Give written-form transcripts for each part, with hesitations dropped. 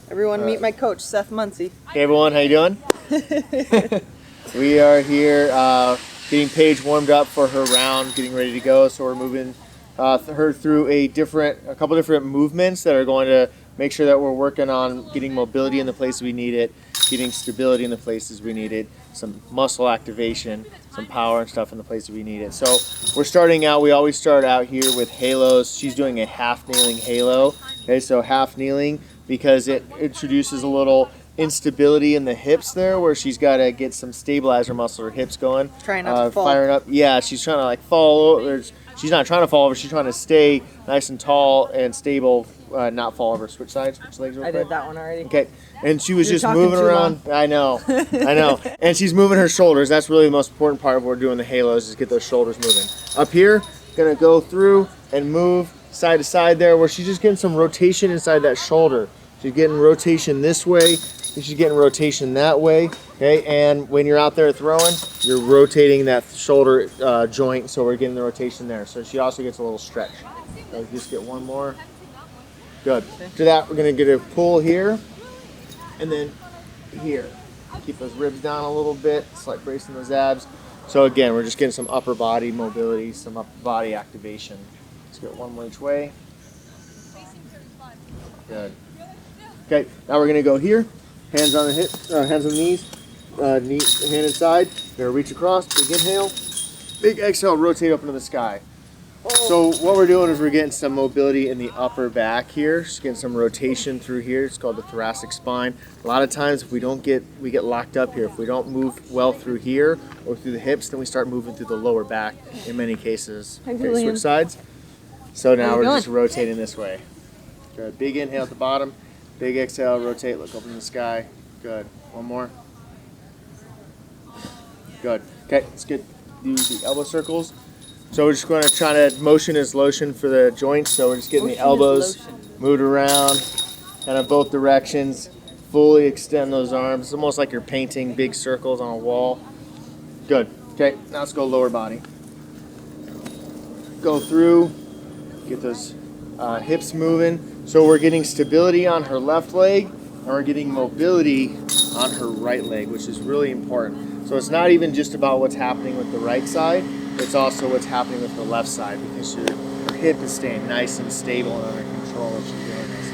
Everyone meet my coach, Seth Munsey. Hey everyone, how you doing? We are here getting Paige warmed up for her round, getting ready to go. So we're moving her through a couple different movements that are going to make sure that we're working on getting mobility in the places we need it, getting stability in the places we need it, some muscle activation, some power and stuff in the places we need it. So we're starting out, we always start out here with halos. She's doing a half kneeling halo. Okay, so half kneeling because it introduces a little instability in the hips there where she's got to get some stabilizer muscle, her hips going. Trying not to fall. Firing up. Yeah, she's trying to like fall over. She's not trying to fall over, she's trying to stay nice and tall and stable, not fall over. Switch sides, switch legs real quick. I did that one already. Okay, and she was You're just moving around. I know. And she's moving her shoulders. That's really the most important part of what we're doing the halos is get those shoulders moving. Up here, gonna go through and move side to side there where she's just getting some rotation inside that shoulder. She's getting rotation this way, and she's getting rotation that way. Okay, and when you're out there throwing, you're rotating that shoulder joint, so we're getting the rotation there. So she also gets a little stretch. So just get one more. Good. To that, we're gonna get a pull here, and then here. Keep those ribs down a little bit, slight bracing those abs. So again, we're just getting some upper body mobility, some upper body activation. Let's get one more each way. Good. Okay, now we're gonna go here. Hands on the hip, hands on the knees, hand inside. Gonna reach across, big inhale, big exhale, rotate up into the sky. So what we're doing is we're getting some mobility in the upper back here, just getting some rotation through here. It's called the thoracic spine. A lot of times if we get locked up here. If we don't move well through here or through the hips, then we start moving through the lower back in many cases. Okay, switch sides. So now we're just rotating this way. Good, big inhale at the bottom. Big exhale, rotate, look up in the sky. Good. One more. Good. Okay, let's do the elbow circles. So we're just going to try to, motion is lotion for the joints, so we're just getting the elbows moved around, kind of both directions, fully extend those arms. It's almost like you're painting big circles on a wall. Good. Okay, now let's go lower body. Go through, get those hips moving. So we're getting stability on her left leg, and we're getting mobility on her right leg, which is really important. So it's not even just about what's happening with the right side, it's also what's happening with the left side, because her hip is staying nice and stable and under control as she's doing this.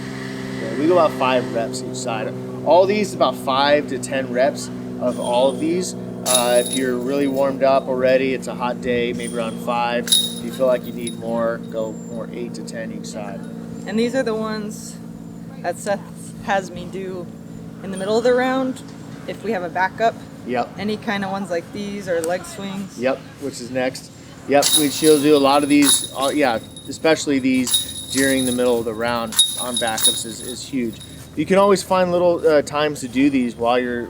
Okay, we go about 5 reps each side. All these, about 5 to 10 reps of all of these. If you're really warmed up already, it's a hot day, maybe around 5. If you feel like you need more, go more 8 to 10 each side. And these are the ones that Seth has me do in the middle of the round if we have a backup. Yep. Any kind of ones like these or leg swings. Yep, which is next. Yep, she'll do a lot of these, especially these during the middle of the round on backups is huge. You can always find little times to do these while you're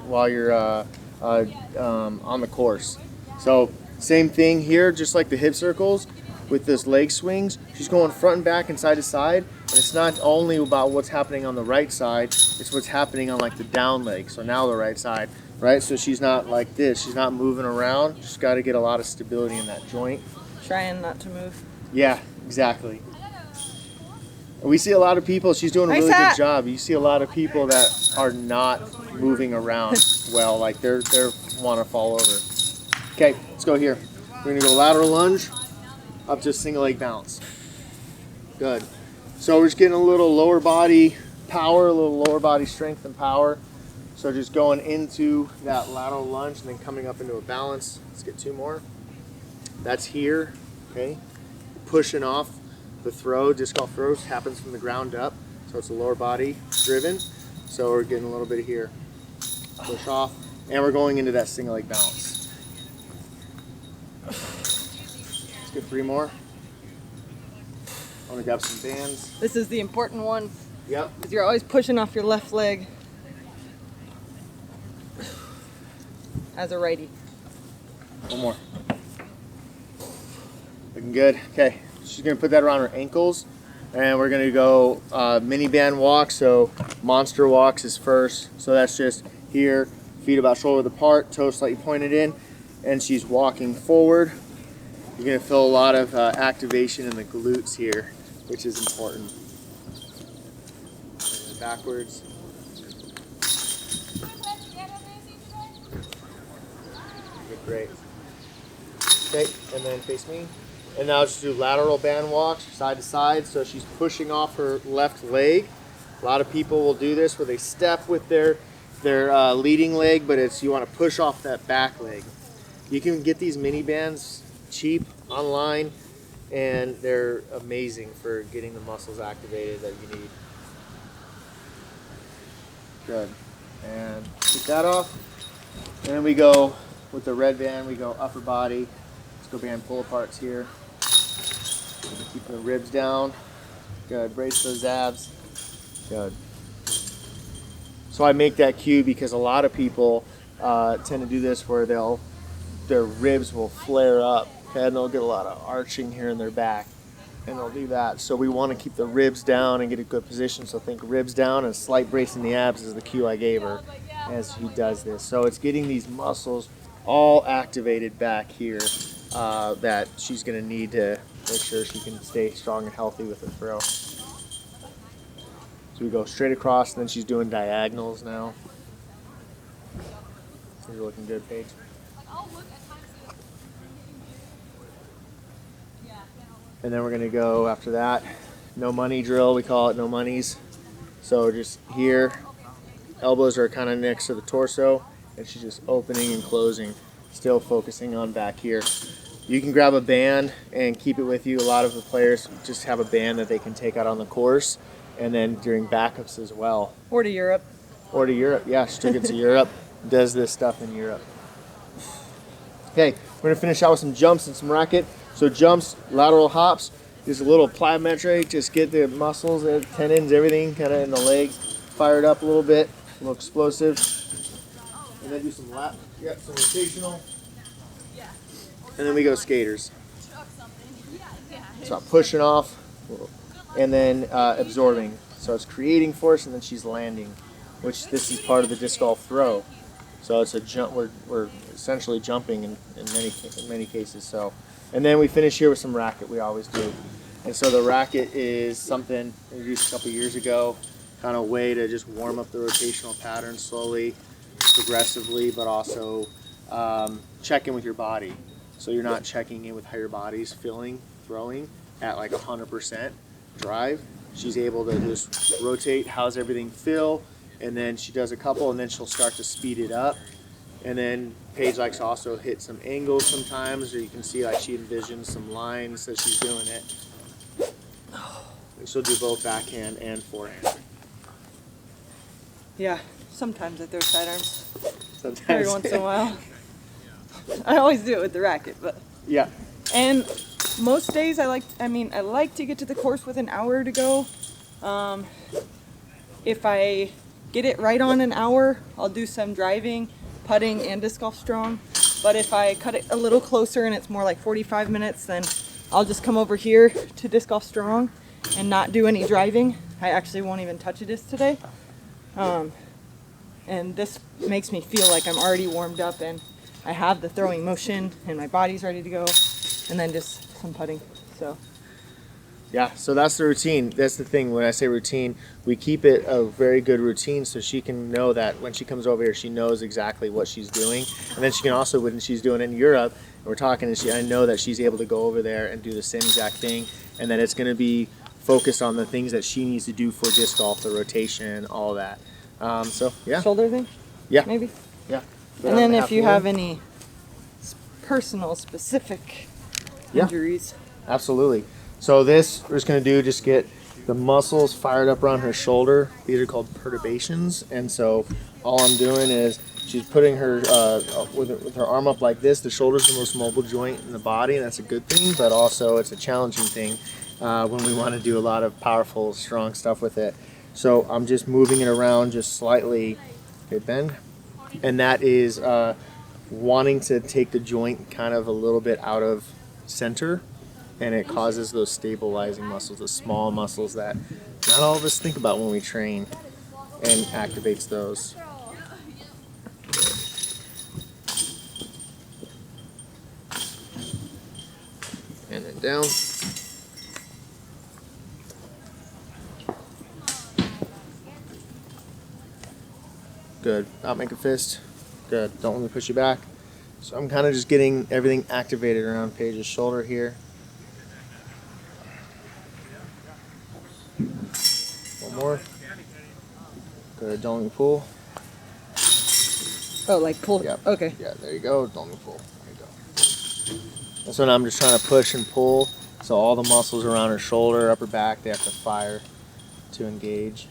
on the course. So same thing here, just like the hip circles with this leg swings, she's going front and back and side to side. And it's not only about what's happening on the right side, it's what's happening on like the down leg. So now the right side, right? So she's not like this, she's not moving around. She's got to get a lot of stability in that joint. Trying not to move. Yeah, exactly. We see a lot of people, she's doing a really good job. You see a lot of people that are not moving around well, like they're want to fall over. Okay, let's go here. We're gonna go lateral lunge up to single leg bounce. Good. So we're just getting a little lower body power, a little lower body strength and power. So just going into that lateral lunge and then coming up into a balance. Let's get 2 more. That's here, okay? Pushing off the throw. Disc golf throws happens from the ground up. So it's a lower body driven. So we're getting a little bit here. Push off. And we're going into that single leg balance. Let's get 3 more. I'm gonna grab some bands. This is the important one. Yep. Because you're always pushing off your left leg as a righty. 1 more. Looking good. Okay, she's gonna put that around her ankles, and we're gonna go mini band walk. So monster walks is first. So that's just here, feet about shoulder width apart, toes slightly pointed in, and she's walking forward. You're gonna feel a lot of activation in the glutes here, which is important. backwards. Good, great. Okay, and then face me. And now just do lateral band walks, side to side. So she's pushing off her left leg. A lot of people will do this where they step with their leading leg, but it's, you want to push off that back leg. You can get these mini bands cheap online, and they're amazing for getting the muscles activated that you need. Good. And take that off. And then we go with the red band, we go upper body. Let's go band pull aparts here. Keep the ribs down. Good. Brace those abs. Good. So I make that cue because a lot of people tend to do this where their ribs will flare up, okay, and they'll get a lot of arching here in their back, and they'll do that. So we want to keep the ribs down and get a good position. So think ribs down and slight brace in the abs is the cue I gave her as she does this. So it's getting these muscles all activated back here that she's going to need to make sure she can stay strong and healthy with her throw. So we go straight across, and then she's doing diagonals now. You're looking good, Paige. And then we're going to go after that, no money drill, we call it no monies. So just here, elbows are kind of next to the torso, and she's just opening and closing, still focusing on back here. You can grab a band and keep it with you. A lot of the players just have a band that they can take out on the course, and then during backups as well. Or to Europe. Or to Europe, yeah, she took it to Europe, does this stuff in Europe. Okay, we're going to finish out with some jumps and some racket. So jumps, lateral hops, just a little plyometric, just get the muscles, the tendons, everything kind of in the legs fired up a little bit, a little explosive. And then do some lap, some rotational. And then we go skaters. So I'm pushing off and then absorbing. So it's creating force and then she's landing, which this is part of the disc golf throw. So it's a jump, we're essentially jumping in many cases. So. And then we finish here with some racket, we always do. And so the racket is something introduced a couple years ago, kind of way to just warm up the rotational pattern slowly, progressively, but also check in with your body. So you're not checking in with how your body's feeling, throwing at like 100% drive. She's able to just rotate, how's everything feel, and then she does a couple, and then she'll start to speed it up. And then Paige likes to also hit some angles sometimes, or you can see like she envisions some lines as she's doing it. And she'll do both backhand and forehand. Yeah, sometimes I throw sidearms. Sometimes. Every once in a while. I always do it with the racket, but. Yeah. And most days I like to get to the course with an hour to go. If I get it right on an hour, I'll do some driving, putting, and disc golf strong. But if I cut it a little closer and it's more like 45 minutes, then I'll just come over here to disc golf strong and not do any driving. I actually won't even touch a disc today. And this makes me feel like I'm already warmed up and I have the throwing motion and my body's ready to go, and then just some putting. So. Yeah, so that's the routine. That's the thing. When I say routine, we keep it a very good routine so she can know that when she comes over here, she knows exactly what she's doing. And then she can also, when she's doing it in Europe, and we're talking, and I know that she's able to go over there and do the same exact thing, and that it's going to be focused on the things that she needs to do for disc golf, the rotation, all that. So, yeah. Shoulder thing? Yeah. Maybe? Yeah. And then if you have any personal, specific injuries. Absolutely. So this we're just going to do, just get the muscles fired up around her shoulder. These are called perturbations. And so all I'm doing is she's putting her, with her arm up like this. The shoulder's the most mobile joint in the body, and that's a good thing, but also it's a challenging thing when we want to do a lot of powerful, strong stuff with it. So I'm just moving it around just slightly. Okay, bend. And that is wanting to take the joint kind of a little bit out of center, and it causes those stabilizing muscles, the small muscles that not all of us think about when we train, and activates those. And then down. Good. Out, make a fist. Good. Don't let me push you back. So I'm kind of just getting everything activated around Paige's shoulder here. One more. Good. Don't let me pull. Oh, like pull. Yep. Okay. Yeah, there you go. Don't let me pull. There you go. And so now I'm just trying to push and pull. So all the muscles around her shoulder, upper back, they have to fire to engage.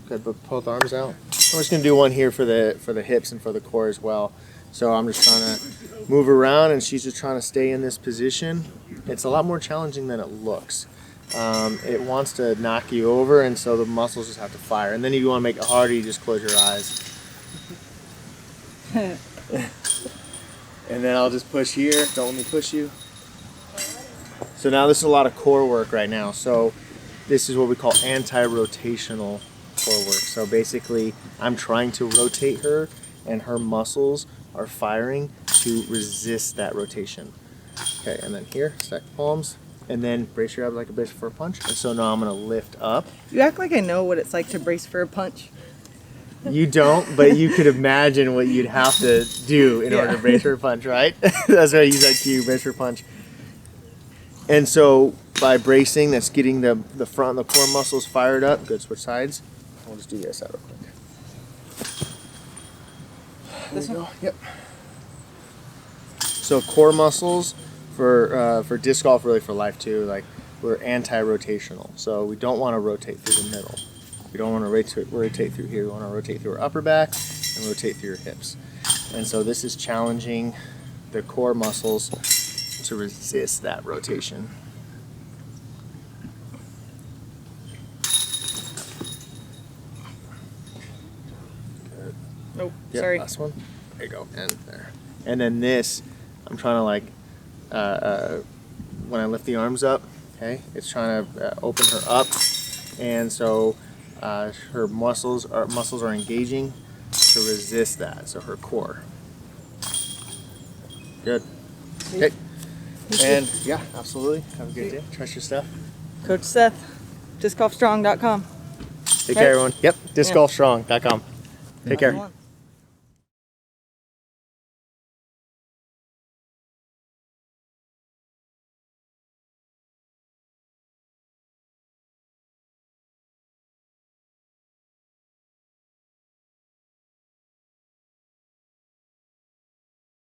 Good, put both arms out. I'm just gonna do one here for the hips and for the core as well. So I'm just trying to move around, and she's just trying to stay in this position. It's a lot more challenging than it looks. It wants to knock you over, and so the muscles just have to fire. And then if you want to make it harder, you just close your eyes. And then I'll just push here. Don't let me push you. So now this is a lot of core work right now. So this is what we call anti-rotational core work. So basically, I'm trying to rotate her, and her muscles are firing to resist that rotation. Okay, and then here, stack the palms, and then brace your abs like a bitch for a punch. And so now I'm gonna lift up. You act like I know what it's like to brace for a punch. You don't, but you could imagine what you'd have to do in order to brace for a punch, right? That's why I use that cue, brace for a punch. And so by bracing, that's getting the front and the core muscles fired up. Good, switch sides. We'll just do this out real quick. There you go. Yep. So core muscles for disc golf, really for life too, like we're anti-rotational. So we don't want to rotate through the middle. We don't want to rotate through here. We want to rotate through our upper back and rotate through your hips. And so this is challenging the core muscles to resist that rotation. Good. Nope. Yep, Sorry. last one. There you go. And there. And then this, I'm trying to like, when I lift the arms up, okay, it's trying to open her up. And so her muscles are engaging to resist that. So her core. Good. Okay. And yeah, absolutely. Have a good day. Trust your stuff. Coach Seth, discgolfstrong.com. Take care, everyone. Yep, discgolfstrong.com. Take care.